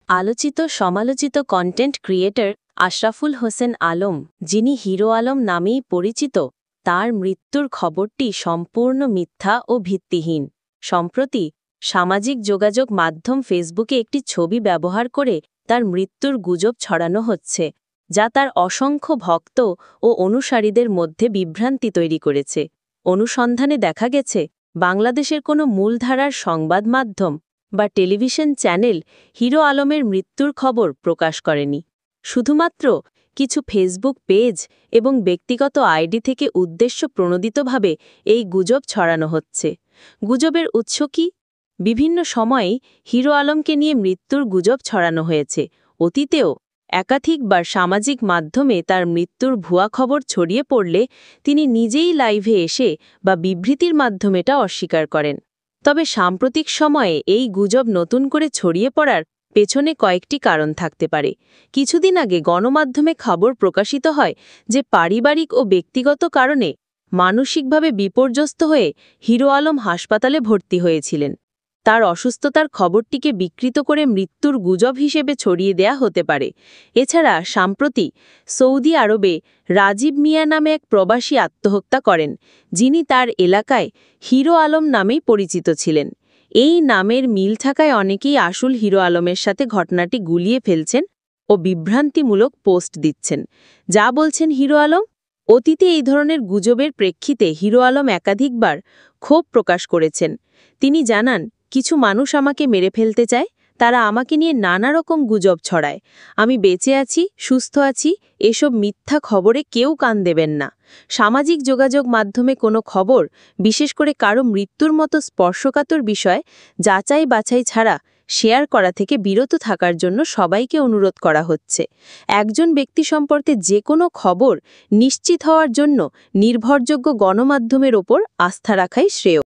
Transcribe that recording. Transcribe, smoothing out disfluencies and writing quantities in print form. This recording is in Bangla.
আলোচিত সমালোচিত কন্টেন্ট ক্রিয়েটর আশরাফুল হোসেন আলম, যিনি হিরো আলম নামেই পরিচিত, তার মৃত্যুর খবরটি সম্পূর্ণ মিথ্যা ও ভিত্তিহীন। সম্প্রতি সামাজিক যোগাযোগ মাধ্যম ফেসবুকে একটি ছবি ব্যবহার করে তার মৃত্যুর গুজব ছড়ানো হচ্ছে, যা তার অসংখ্য ভক্ত ও অনুসারীদের মধ্যে বিভ্রান্তি তৈরি করেছে। অনুসন্ধানে দেখা গেছে, বাংলাদেশের কোনো মূলধারার সংবাদ মাধ্যম বা টেলিভিশন চ্যানেল হিরো আলমের মৃত্যুর খবর প্রকাশ করেনি। শুধুমাত্র কিছু ফেসবুক পেজ এবং ব্যক্তিগত আইডি থেকে উদ্দেশ্যপ্রণোদিতভাবে এই গুজব ছড়ানো হচ্ছে। গুজবের উৎস কি? বিভিন্ন সময়েই হিরো আলমকে নিয়ে মৃত্যুর গুজব ছড়ানো হয়েছে। অতীতেও একাধিকবার সামাজিক মাধ্যমে তার মৃত্যুর ভুয়া খবর ছড়িয়ে পড়লে তিনি নিজেই লাইভে এসে বা বিবৃতির মাধ্যমে এটা অস্বীকার করেন। তবে সাম্প্রতিক সময়ে এই গুজব নতুন করে ছড়িয়ে পড়ার পেছনে কয়েকটি কারণ থাকতে পারে। কিছুদিন আগে গণমাধ্যমে খবর প্রকাশিত হয় যে পারিবারিক ও ব্যক্তিগত কারণে মানসিকভাবে বিপর্যস্ত হয়ে হিরো আলম হাসপাতালে ভর্তি হয়েছিলেন। তার অসুস্থতার খবরটিকে বিকৃত করে মৃত্যুর গুজব হিসেবে ছড়িয়ে দেয়া হতে পারে। এছাড়া সাম্প্রতি সৌদি আরবে রাজীব মিয়া নামে এক প্রবাসী আত্মহত্যা করেন, যিনি তার এলাকায় হিরো আলম নামেই পরিচিত ছিলেন। এই নামের মিল থাকায় অনেকেই আসল হিরো আলমের সাথে ঘটনাটি গুলিয়ে ফেলছেন ও বিভ্রান্তিমূলক পোস্ট দিচ্ছেন। যা বলছেন হিরো আলম? অতীতে এই ধরনের গুজবের প্রেক্ষিতে হিরো আলম একাধিকবার ক্ষোভ প্রকাশ করেছেন। তিনি জানান, কিছু মানুষ আমাকে মেরে ফেলতে চায়, তারা আমাকে নিয়ে নানা রকম গুজব ছড়ায়। আমি বেঁচে আছি, সুস্থ আছি, এসব মিথ্যা খবরে কেউ কান দেবেন না। সামাজিক যোগাযোগ মাধ্যমে কোনো খবর, বিশেষ করে কারো মৃত্যুর মতো স্পর্শকাতর বিষয়, যাচাই বাছাই ছাড়া শেয়ার করা থেকে বিরত থাকার জন্য সবাইকে অনুরোধ করা হচ্ছে। একজন ব্যক্তি সম্পর্কে যে কোনো খবর নিশ্চিত হওয়ার জন্য নির্ভরযোগ্য গণমাধ্যমের ওপর আস্থা রাখাই শ্রেয়।